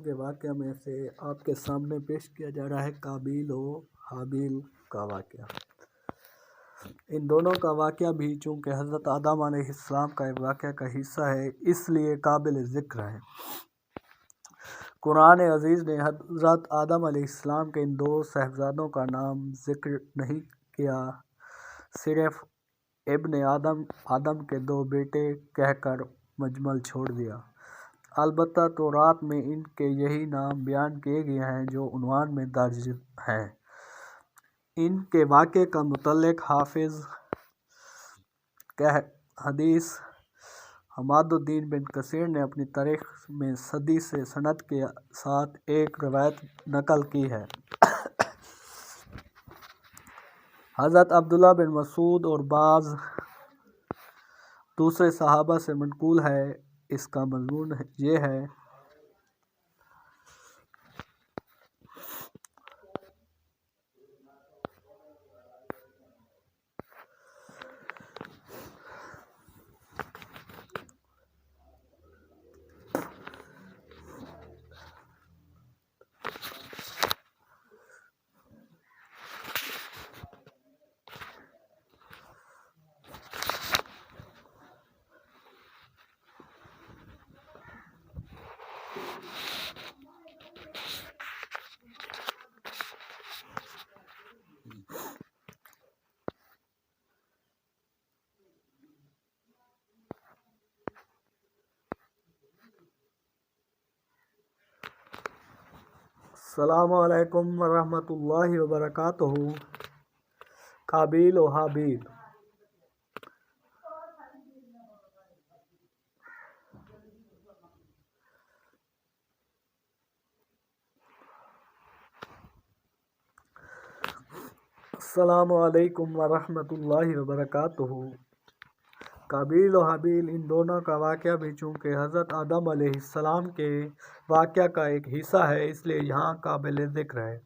کے واقعہ میں سے آپ کے سامنے پیش کیا جا رہا ہے قابیل و حابیل کا واقعہ۔ ان دونوں کا واقعہ بھی چونکہ حضرت آدم علیہ السلام کا ایک واقعہ کا حصہ ہے اس لیے قابل ذکر ہے۔ قرآن عزیز نے حضرت آدم علیہ السلام کے ان دو صاحبزادوں کا نام ذکر نہیں کیا، صرف ابن آدم کے دو بیٹے کہہ کر مجمل چھوڑ دیا۔ البتہ تورات میں ان کے یہی نام بیان کیے گئے ہیں جو عنوان میں درج ہیں۔ ان کے واقعے کا متعلق حافظ حدیث حماد الدین بن کثیر نے اپنی تاریخ میں صدی سے سند کے ساتھ ایک روایت نقل کی ہے۔ حضرت عبداللہ بن مسعود اور بعض دوسرے صحابہ سے منقول ہے۔ اس کا مضمون یہ ہے السلام علیکم ورحمۃ اللہ وبرکاتہ۔ قابیل و حابیل۔ السلام علیکم ورحمۃ اللہ وبرکاتہ۔ قابیل و حابیل ان دونوں کا واقعہ بھی چونکہ حضرت آدم علیہ السلام کے واقعہ کا ایک حصہ ہے اس لیے یہاں قابل ذکر ہے۔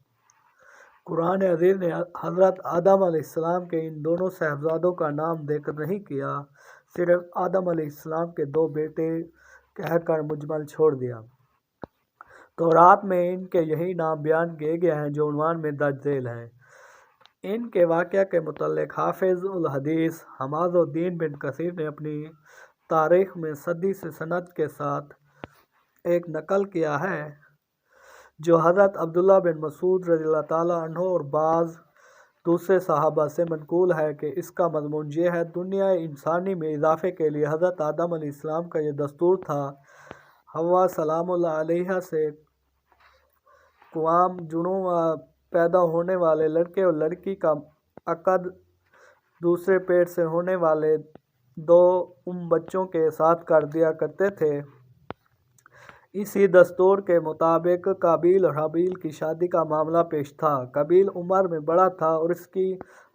قرآن عزیز نے حضرت آدم علیہ السلام کے ان دونوں صاحبزادوں کا نام ذکر نہیں کیا، صرف آدم علیہ السلام کے دو بیٹے کہہ کر مجمل چھوڑ دیا۔ تورات میں ان کے یہی نام بیان کیے گئے ہیں جو عنوان میں درج ذیل ہیں۔ ان کے واقعہ کے متعلق حافظ الحدیث حماد الدین بن کثیر نے اپنی تاریخ میں صدی سے سند کے ساتھ ایک نقل کیا ہے جو حضرت عبداللہ بن مسعود رضی اللہ تعالیٰ عنہ اور بعض دوسرے صحابہ سے منقول ہے کہ اس کا مضمون یہ ہے: دنیا انسانی میں اضافے کے لیے حضرت آدم علیہ السلام کا یہ دستور تھا۔ حوا سلام اللہ علیہا سے قوام جنوں پیدا ہونے والے لڑکے اور لڑکی کا عقد دوسرے پیٹ سے ہونے والے دو بچوں کے ساتھ کر دیا کرتے تھے۔ اسی دستور کے مطابق قابیل اور حابیل کی شادی کا معاملہ پیش تھا۔ قابیل عمر میں بڑا تھا اور اس کی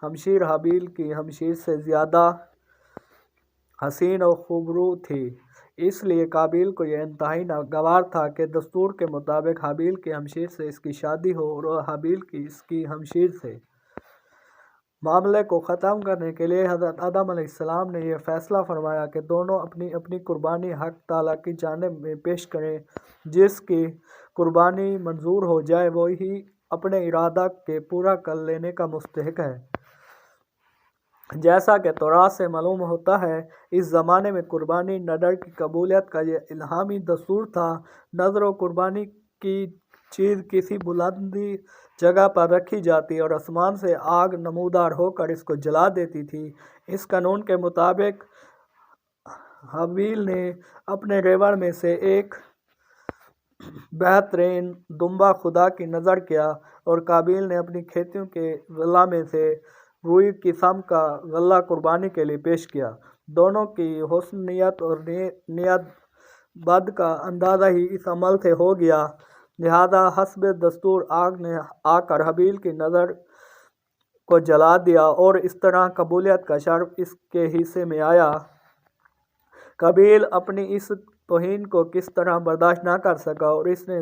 ہمشیر حابیل کی ہمشیر سے زیادہ حسین و خوبرو تھی، اس لیے قابیل کو یہ انتہائی ناگوار تھا کہ دستور کے مطابق حابیل کی ہمشیر سے اس کی شادی ہو اور حابیل کی اس کی ہمشیر سے۔ معاملے کو ختم کرنے کے لیے حضرت آدم علیہ السلام نے یہ فیصلہ فرمایا کہ دونوں اپنی اپنی قربانی حق تعالیٰ کی جانب میں پیش کریں، جس کی قربانی منظور ہو جائے وہی اپنے ارادہ کے پورا کر لینے کا مستحق ہے۔ جیسا کہ تورات سے معلوم ہوتا ہے، اس زمانے میں قربانی نذر کی قبولیت کا یہ الہامی دستور تھا۔ نذر و قربانی کی چیز کسی بلند جگہ پر رکھی جاتی اور آسمان سے آگ نمودار ہو کر اس کو جلا دیتی تھی۔ اس قانون کے مطابق حابیل نے اپنے ریوڑ میں سے ایک بہترین دمبا خدا کی نذر کیا اور قابیل نے اپنی کھیتوں کے غلہ میں سے روئی قسم کا غلہ قربانی کے لیے پیش کیا۔ دونوں کی حسن نیت اور نیت بد کا اندازہ ہی اس عمل سے ہو گیا، لہذا حسب دستور آگ نے آ کر حابیل کی نذر کو جلا دیا اور اس طرح قبولیت کا شرف اس کے حصے میں آیا۔ قابیل اپنی اس توہین کو کس طرح برداشت نہ کر سکا اور اس نے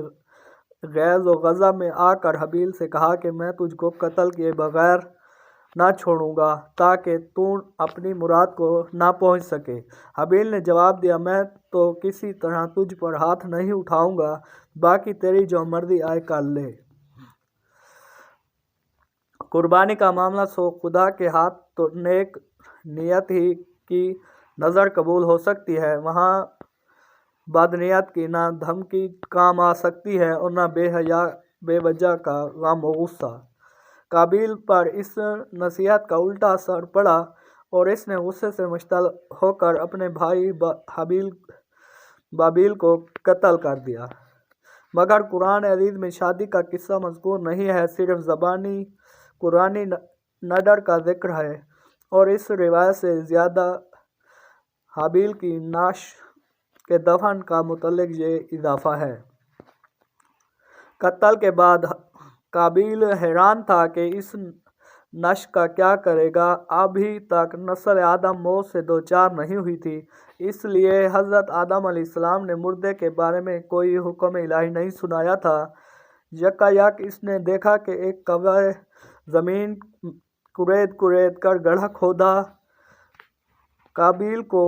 غیظ و غضب میں آ کر حابیل سے کہا کہ میں تجھ کو قتل کیے بغیر نہ چھوڑوں گا تاکہ تو اپنی مراد کو نہ پہنچ سکے۔ حابیل نے جواب دیا، میں تو کسی طرح تجھ پر ہاتھ نہیں اٹھاؤں گا، باقی تیری جو مرضی آئے کر لے۔ قربانی کا معاملہ سو خدا کے ہاتھ تو نیک نیت ہی کی نظر قبول ہو سکتی ہے، وہاں بدنیت کی نہ دھمکی کام آ سکتی ہے اور نہ بے حیا بے وجہ کا غم و غصہ۔ قابیل پر اس نصیحت کا الٹا اثر پڑا اور اس نے غصے سے مشتعل ہو کر اپنے بھائی بابیل کو قتل کر دیا۔ مگر قرآن عزیز میں شادی کا قصہ مذکور نہیں ہے، صرف زبانی قرآنی نڈر کا ذکر ہے، اور اس روایت سے زیادہ حابیل کی نعش کے دفن کا متعلق یہ اضافہ ہے۔ قتل کے بعد قابیل حیران تھا کہ اس نعش کا کیا کرے گا، ابھی تک نسل آدم موت سے دوچار نہیں ہوئی تھی، اس لیے حضرت آدم علیہ السلام نے مردے کے بارے میں کوئی حکم الہی نہیں سنایا تھا۔ یکایک اس نے دیکھا کہ ایک کوے زمین کریت کر گڑھا کھودا۔ قابیل کو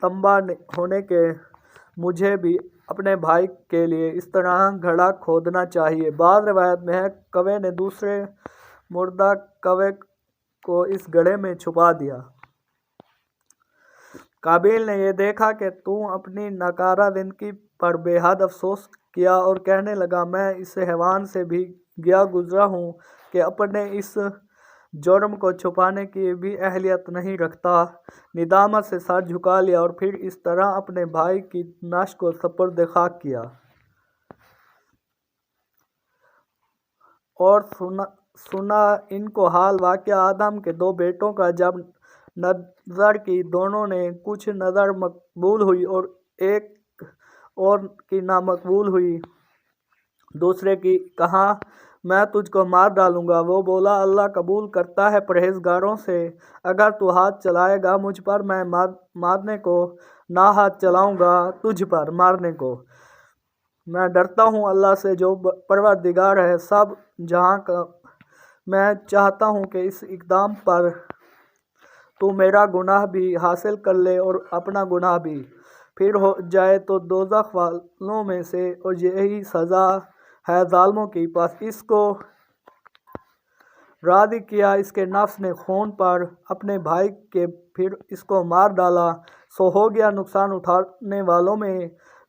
تنبہ ہونے کے مجھے بھی اپنے بھائی کے لیے اس طرح گڑھا کھودنا چاہیے۔ بعض روایت میں ہے کوے نے دوسرے مردہ کوے کو اس گڑھے میں چھپا دیا۔ قابیل نے یہ دیکھا کہ تو اپنی ناکارہ زندگی پر بے حد افسوس کیا اور کہنے لگا، میں اس حیوان سے بھی گیا گزرا ہوں کہ اپنے اس جرم کو چھپانے کی بھی اہلیت نہیں رکھتا۔ ندامت سے سر جھکا لیا اور پھر اس طرح اپنے بھائی کی نعش کو سپرد خاک کیا۔ اور سنا ان کو حال واقعہ آدم کے دو بیٹوں کا، جب نظر کی دونوں نے کچھ نظر مقبول ہوئی اور ایک اور کی نامقبول ہوئی، دوسرے کی کہا میں تجھ کو مار ڈالوں گا، وہ بولا اللہ قبول کرتا ہے پرہیزگاروں سے، اگر تو ہاتھ چلائے گا مجھ پر میں مارنے کو، نہ ہاتھ چلاؤں گا تجھ پر مارنے کو، میں ڈرتا ہوں اللہ سے جو پروردگار ہے سب جہاں کا، میں چاہتا ہوں کہ اس اقدام پر تو میرا گناہ بھی حاصل کر لے اور اپنا گناہ بھی، پھر ہو جائے تو دوزخ والوں میں سے، اور یہی سزا ہے ظالموں کی۔ پس اس کو راضی کیا، اس کے نفس نے خون پر اپنے بھائی کے، پھر اس کو مار ڈالا، سو ہو گیا نقصان اٹھانے والوں میں۔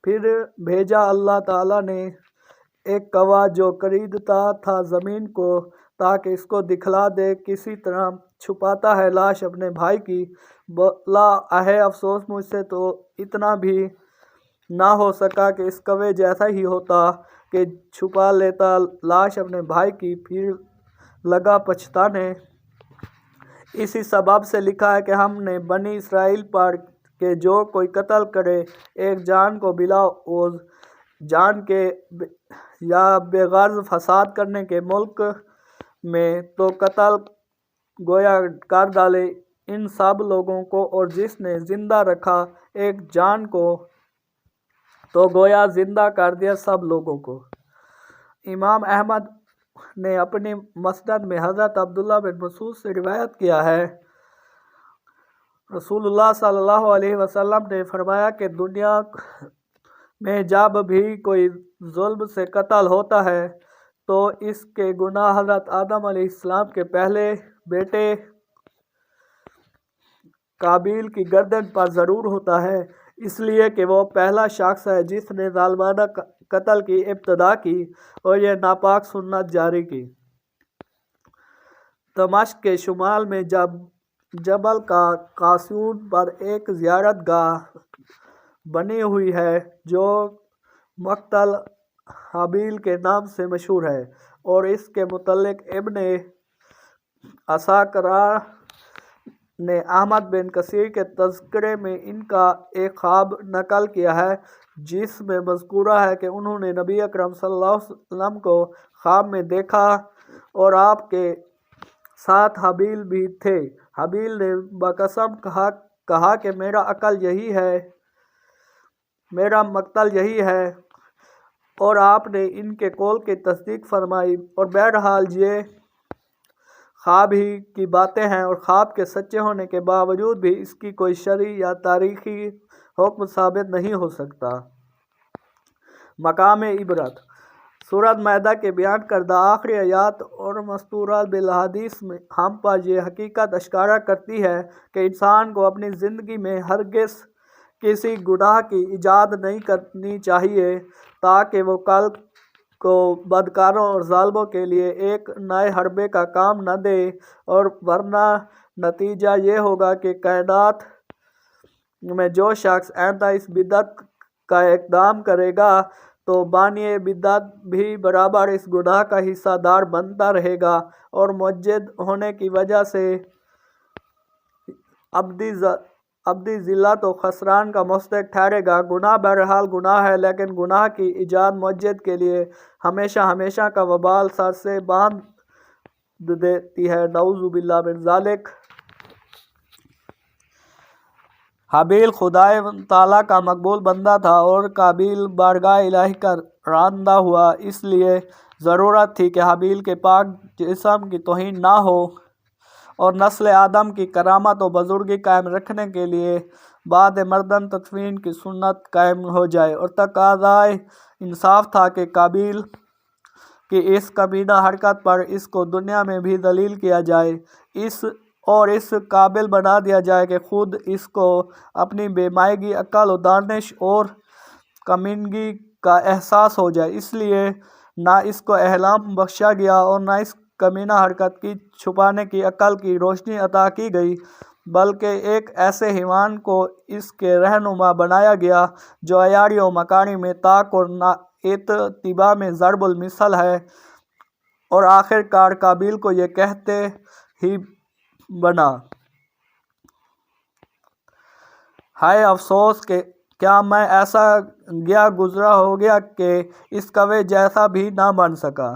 پھر بھیجا اللہ تعالیٰ نے ایک کوہ جو کریدتا تھا زمین کو تاکہ اس کو دکھلا دے، کسی طرح چھپاتا ہے لاش اپنے بھائی کی، بولا اے افسوس مجھ سے تو اتنا بھی نہ ہو سکا کہ اس کوے جیسا ہی ہوتا کہ چھپا لیتا لاش اپنے بھائی کی، پھر لگا پچھتانے۔ اسی سبب سے لکھا ہے کہ ہم نے بنی اسرائیل پر کہ جو کوئی قتل کرے ایک جان کو بلا عوض جان کے یا بے غرض فساد کرنے کے ملک میں، تو قتل گویا کر ڈالے ان سب لوگوں کو، اور جس نے زندہ رکھا ایک جان کو تو گویا زندہ کر دیا سب لوگوں کو۔ امام احمد نے اپنی مسند میں حضرت عبداللہ بن مسعود سے روایت کیا ہے، رسول اللہ صلی اللہ علیہ وسلم نے فرمایا کہ دنیا میں جب بھی کوئی ظلم سے قتل ہوتا ہے تو اس کے گناہ حضرت آدم علیہ السلام کے پہلے بیٹے قابیل کی گردن پر ضرور ہوتا ہے، اس لیے کہ وہ پہلا شخص ہے جس نے ظالمانہ قتل کی ابتدا کی اور یہ ناپاک سنت جاری کی۔ دمشق کے شمال میں جبل قاسیون پر ایک زیارت گاہ بنی ہوئی ہے جو مقتل حابیل کے نام سے مشہور ہے، اور اس کے متعلق ابن عساکر نے احمد بن کثیر کے تذکرے میں ان کا ایک خواب نقل کیا ہے، جس میں مذکورہ ہے کہ انہوں نے نبی اکرم صلی اللہ علیہ وسلم کو خواب میں دیکھا اور آپ کے ساتھ حابیل بھی تھے۔ حابیل نے بقسم کہا کہ میرا مقتل یہی ہے، اور آپ نے ان کے قول کی تصدیق فرمائی، اور بہرحال یہ خواب ہی کی باتیں ہیں اور خواب کے سچے ہونے کے باوجود بھی اس کی کوئی شرعی یا تاریخی حکم ثابت نہیں ہو سکتا۔ مقام عبرت سورۃ مائدہ کے بیان کردہ آخری آیات اور مستورات بالحدیث میں ہم پر یہ حقیقت اشکارا کرتی ہے کہ انسان کو اپنی زندگی میں ہرگز کسی گناہ کی ایجاد نہیں کرنی چاہیے تاکہ وہ کل کو بدکاروں اور ظالموں کے لیے ایک نئے حربے کا کام نہ دے، اور ورنہ نتیجہ یہ ہوگا کہ کائنات میں جو شخص آئندہ اس بدعت کا اقدام کرے گا تو بانی بدعت بھی برابر اس گناہ کا حصہ دار بنتا رہے گا اور مجد ہونے کی وجہ سے ابدی ذلت و خسران کا مستحق ٹھہرے گا۔ گناہ بہرحال گناہ ہے، لیکن گناہ کی ایجاد مجد کے لیے ہمیشہ ہمیشہ کا وبال سر سے باندھ دیتی ہے، نعوذ باللہ من ذالک۔ حابیل خدائے تعالیٰ کا مقبول بندہ تھا اور قابیل بارگاہ الہی کا راندہ ہوا، اس لیے ضرورت تھی کہ حابیل کے پاک جسم کی توہین نہ ہو اور نسل آدم کی کرامت و بزرگی قائم رکھنے کے لیے بعد مردن تدفین کی سنت قائم ہو جائے، اور تقاضائے انصاف تھا کہ قابیل کی اس کمینہ حرکت پر اس کو دنیا میں بھی ذلیل کیا جائے اور اس قابل بنا دیا جائے کہ خود اس کو اپنی بے مائگی عقل و دانش اور کمینگی کا احساس ہو جائے۔ اس لیے نہ اس کو احلام بخشا گیا اور نہ اس کمینہ حرکت کی چھپانے کی عقل کی روشنی عطا کی گئی، بلکہ ایک ایسے حیوان کو اس کے رہنما بنایا گیا جو عیاری و مکاری میں طاق اور اتباع میں ضرب المثل ہے، اور آخر کار قابیل کو یہ کہتے ہی بنا، ہائے افسوس کہ کیا میں ایسا گیا گزرا ہو گیا کہ اس کوے جیسا بھی نہ بن سکا۔